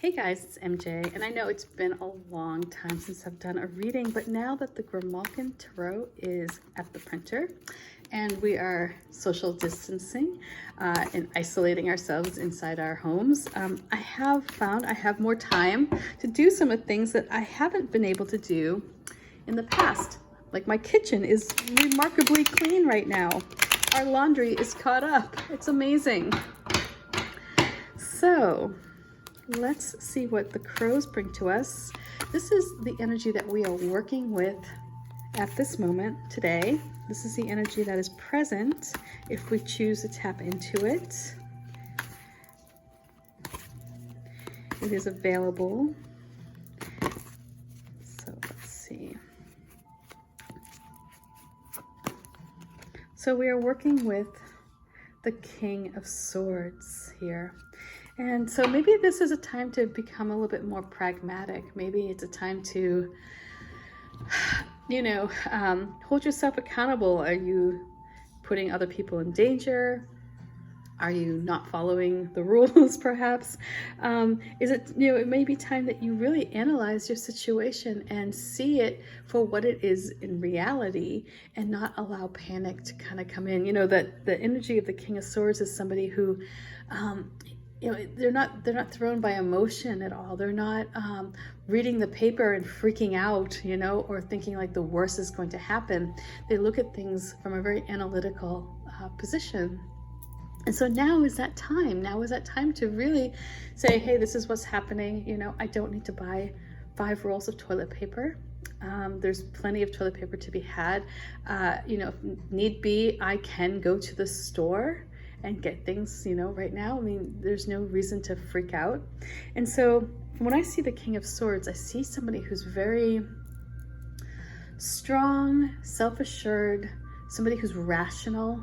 Hey guys, it's MJ, and I know it's been a long time since I've done a reading, but now that the Grimalkin Tarot is at the printer and we are social distancing and isolating ourselves inside our homes, I have found I have more time to do some of the things that I haven't been able to do in the past. Like my kitchen is remarkably clean right now. Our laundry is caught up. It's amazing. So let's see what the crows bring to us. This is the energy that we are working with at this moment today. This is the energy that is present if we choose to tap into it. It is available. So let's see. So we are working with the King of Swords here. And so maybe this is a time to become a little bit more pragmatic. Maybe it's a time to, hold yourself accountable. Are you putting other people in danger? Are you not following the rules, perhaps? Is it, it may be time that you really analyze your situation and see it for what it is in reality and not allow panic to kind of come in. You know, that the energy of the King of Swords is somebody who, they're not thrown by emotion at all. They're not reading the paper and freaking out, or thinking like the worst is going to happen. They look at things from a very analytical position. And so now is that time. Now is that time to really say, hey, this is what's happening. I don't need to buy 5 rolls of toilet paper. There's plenty of toilet paper to be had. If need be, I can go to the store and get things, right now. I mean, there's no reason to freak out. And so when I see the King of Swords, I see somebody who's very strong, self-assured, somebody who's rational,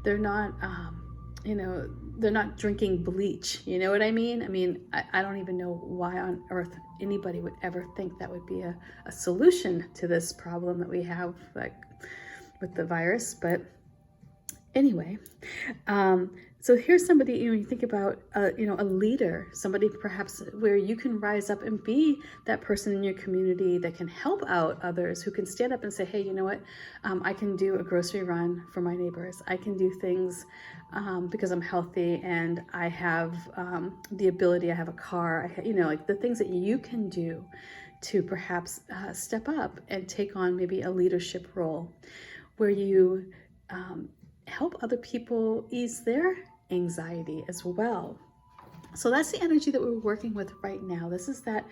they're not, they're not drinking bleach. You know what I mean? I mean, I don't even know why on earth anybody would ever think that would be a solution to this problem that we have, like with the virus, but anyway, so here's somebody, you think about, a leader, somebody perhaps where you can rise up and be that person in your community that can help out others, who can stand up and say, hey, you know what, I can do a grocery run for my neighbors. I can do things because I'm healthy and I have the ability, I have a car, like the things that you can do to perhaps step up and take on maybe a leadership role where you help other people ease their anxiety as well. So that's the energy that we're working with right now. This is that,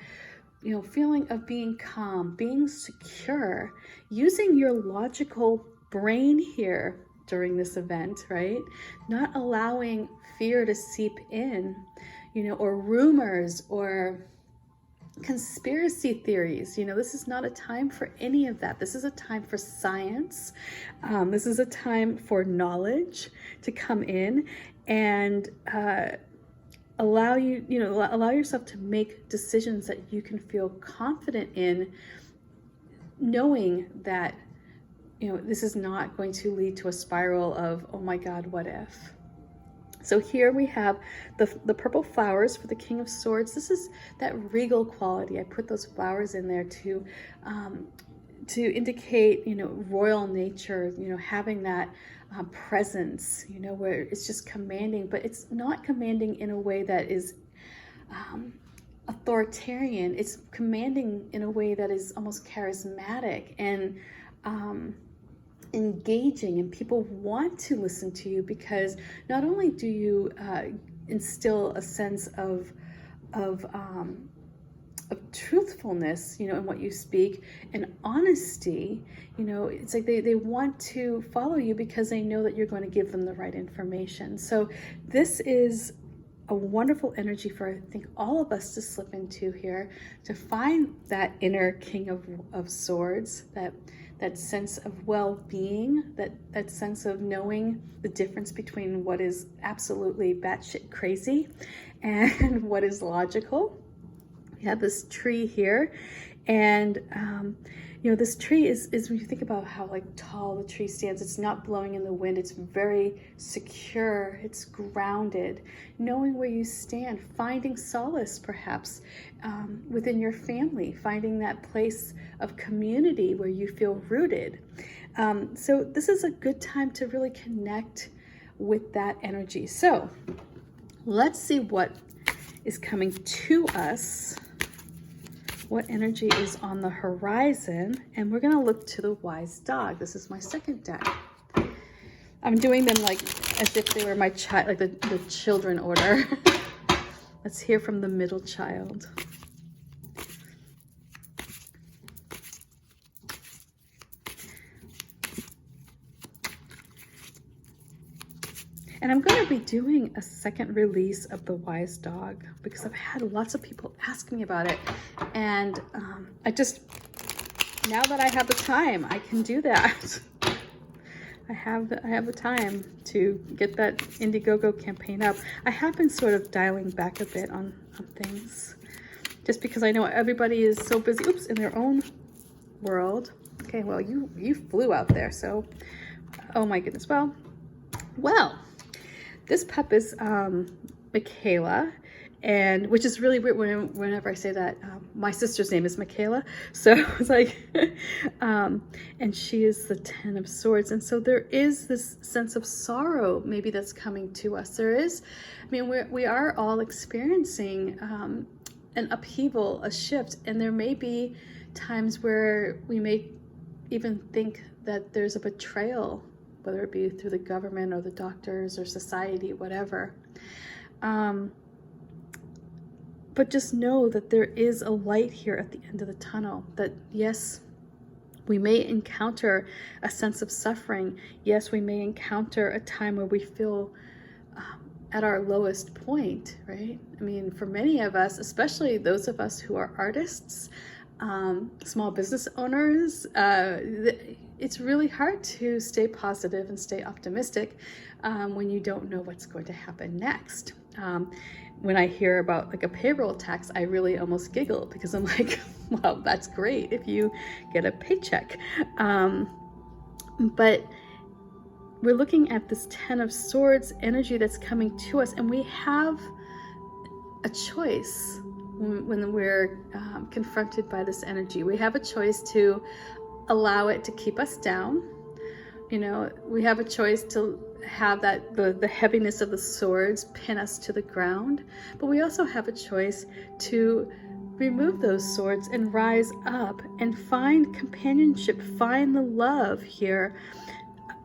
feeling of being calm, being secure, using your logical brain here during this event, right? Not allowing fear to seep in, or rumors or conspiracy theories. This is not a time for any of that. This is a time for science. This is a time for knowledge to come in and allow yourself to make decisions that you can feel confident in, knowing that this is not going to lead to a spiral of, oh my God, what if? So here we have the purple flowers for the King of Swords. This is that regal quality. I put those flowers in there to indicate, royal nature, having that presence, where it's just commanding, but it's not commanding in a way that is authoritarian. It's commanding in a way that is almost charismatic and engaging, and people want to listen to you because not only do you instill a sense of truthfulness, in what you speak, and honesty, it's like they want to follow you because they know that you're going to give them the right information. So this is a wonderful energy for, I think, all of us to slip into here, to find that inner King of Swords, that sense of well-being, that sense of knowing the difference between what is absolutely batshit crazy and what is logical. We have this tree here, And you know, this tree is when you think about how like tall the tree stands, it's not blowing in the wind, it's very secure, it's grounded, knowing where you stand, finding solace perhaps within your family, finding that place of community where you feel rooted. So this is a good time to really connect with that energy. So let's see what is coming to us. What energy is on the horizon? And we're gonna look to the Wise Dog. This is my second deck. I'm doing them like as if they were my child, like the children order. Let's hear from the middle child. And I'm going to be doing a second release of the Wise Dog because I've had lots of people ask me about it. And I just, now that I have the time, I can do that. I have the time to get that Indiegogo campaign up. I have been sort of dialing back a bit on things just because I know everybody is so busy, oops, in their own world. Okay, well, you flew out there, so, oh my goodness. Well, this pup is Michaela, and which is really weird whenever I say that. My sister's name is Michaela, so it's like, and she is the 10 of Swords, and so there is this sense of sorrow maybe that's coming to us. There is, I mean, we are all experiencing an upheaval, a shift, and there may be times where we may even think that there's a betrayal, whether it be through the government or the doctors or society, whatever. But just know that there is a light here at the end of the tunnel, that yes, we may encounter a sense of suffering. Yes, we may encounter a time where we feel at our lowest point, right? I mean, for many of us, especially those of us who are artists, small business owners, it's really hard to stay positive and stay optimistic when you don't know what's going to happen next. When I hear about like a payroll tax, I really almost giggle because I'm like, well, that's great if you get a paycheck. But we're looking at this 10 of Swords energy that's coming to us, and we have a choice when we're confronted by this energy. We have a choice to allow it to keep us down. You know, we have a choice to have that the heaviness of the swords pin us to the ground, but we also have a choice to remove those swords and rise up and find companionship, find the love here.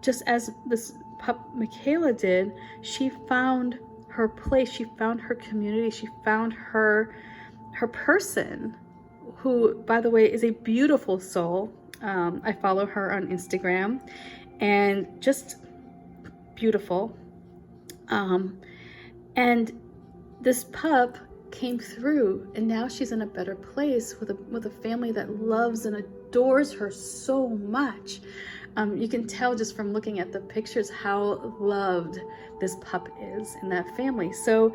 Just as this pup Michaela did, she found her place, she found her community, she found her person, who, by the way, is a beautiful soul. I follow her on Instagram, and just beautiful. And this pup came through, and now she's in a better place with a family that loves and adores her so much. You can tell just from looking at the pictures how loved this pup is in that family. So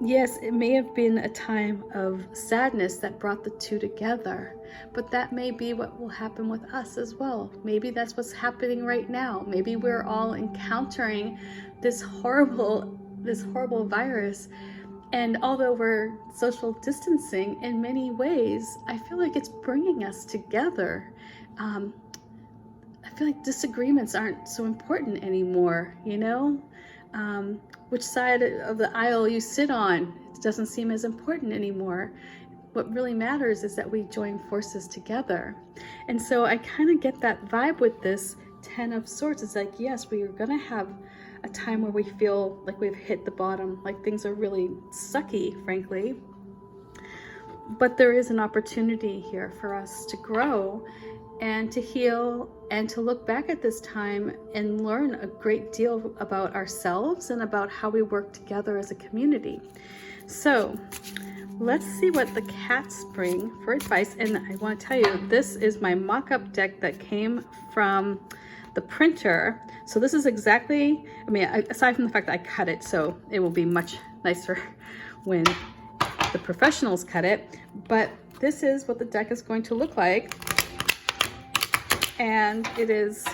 yes, it may have been a time of sadness that brought the two together, but that may be what will happen with us as well. Maybe that's what's happening right now. Maybe we're all encountering this horrible virus, and although we're social distancing in many ways, I feel like it's bringing us together. I feel like disagreements aren't so important anymore, you know? Which side of the aisle you sit on, it doesn't seem as important anymore. What really matters is that we join forces together. And so I kind of get that vibe with this 10 of Swords. It's like, yes, we are going to have a time where we feel like we've hit the bottom, like things are really sucky, frankly. But there is an opportunity here for us to grow and to heal and to look back at this time and learn a great deal about ourselves and about how we work together as a community. So let's see what the cats bring for advice. And I want to tell you, this is my mock-up deck that came from the printer. So this is exactly, I mean, aside from the fact that I cut it, so it will be much nicer when the professionals cut it, but this is what the deck is going to look like. And it is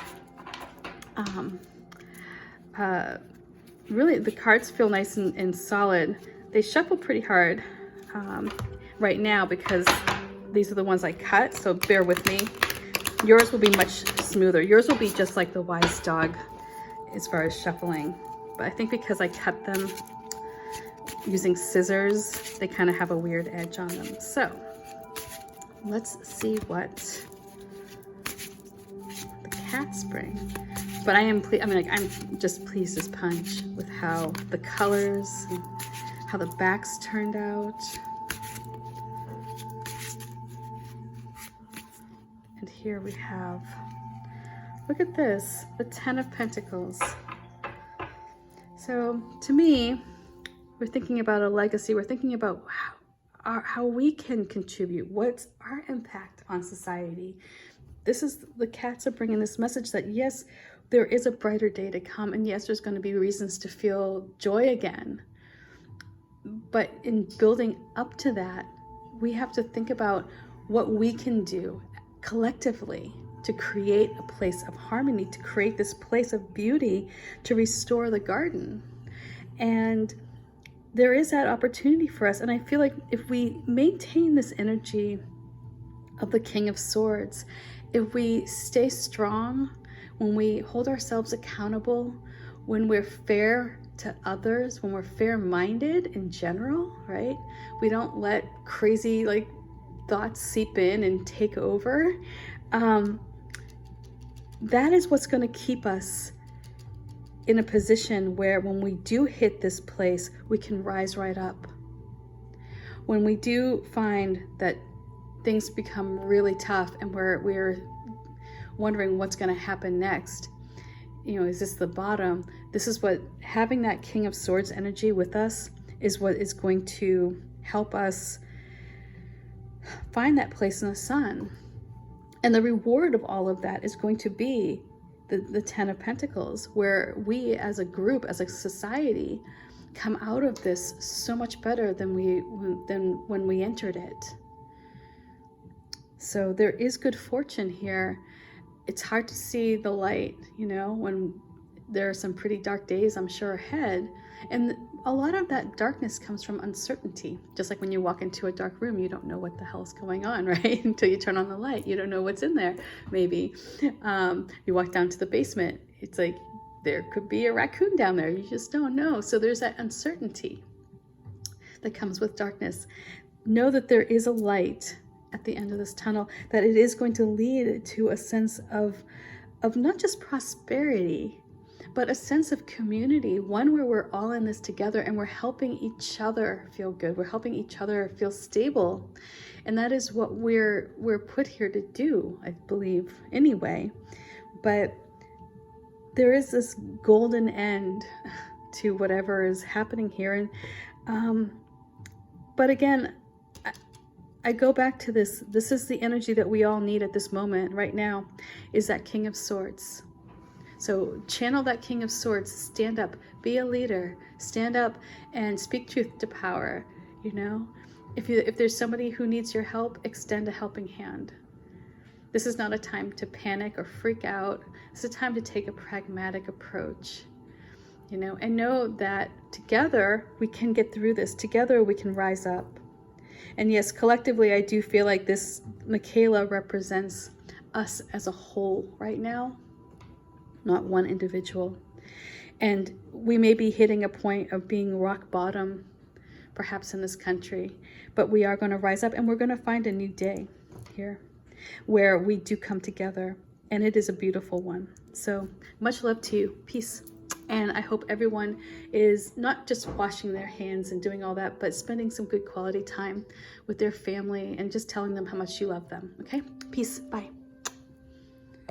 really, the cards feel nice and solid. They shuffle pretty hard right now because these are the ones I cut, so bear with me. Yours will be much smoother. Yours will be just like the wise dog as far as shuffling. But I think because I cut them using scissors, they kind of have a weird edge on them. So let's see what the cats bring. But I'm just pleased as punch with how the colors and how the backs turned out. And here we have, look at this, the 10 of Pentacles. So to me, we're thinking about a legacy. We're thinking about how we can contribute. What's our impact on society? This is, the cats are bringing this message that yes, there is a brighter day to come, and yes, there's going to be reasons to feel joy again. But in building up to that, we have to think about what we can do collectively to create a place of harmony, to create this place of beauty, to restore the garden. And there is that opportunity for us. And I feel like if we maintain this energy of the King of Swords, if we stay strong, when we hold ourselves accountable, when we're fair to others, when we're fair-minded in general, right? We don't let crazy thoughts seep in and take over. That is what's going to keep us in a position where when we do hit this place, we can rise right up. When we do find that things become really tough and we're wondering what's going to happen next, is this the bottom? This is what having that King of Swords energy with us is what is going to help us find that place in the sun. And the reward of all of that is going to be the 10 of Pentacles, where we as a group, as a society, come out of this so much better than when we entered it. So there is good fortune here. It's hard to see the light, when there are some pretty dark days, I'm sure, ahead. And a lot of that darkness comes from uncertainty. Just like when you walk into a dark room, you don't know what the hell's going on, right? Until you turn on the light. You don't know what's in there, maybe. You walk down to the basement. It's like there could be a raccoon down there. You just don't know. So there's that uncertainty that comes with darkness. Know that there is a light at the end of this tunnel, that it is going to lead to a sense of not just prosperity, but a sense of community, one where we're all in this together and we're helping each other feel good. We're helping each other feel stable. And that is what we're put here to do, I believe, anyway. But there is this golden end to whatever is happening here. And but again, I go back to this. This is the energy that we all need at this moment right now, is that King of Swords. So channel that King of Swords, stand up, be a leader, stand up and speak truth to power. If there's somebody who needs your help, extend a helping hand. This is not a time to panic or freak out. It's a time to take a pragmatic approach, and know that together we can get through this. Together we can rise up. And yes, collectively, I do feel like this Michaela represents us as a whole right now, not one individual. And we may be hitting a point of being rock bottom, perhaps in this country, but we are going to rise up and we're going to find a new day here where we do come together, and it is a beautiful one. So much love to you. Peace. And I hope everyone is not just washing their hands and doing all that, but spending some good quality time with their family and just telling them how much you love them. Okay? Peace. Bye.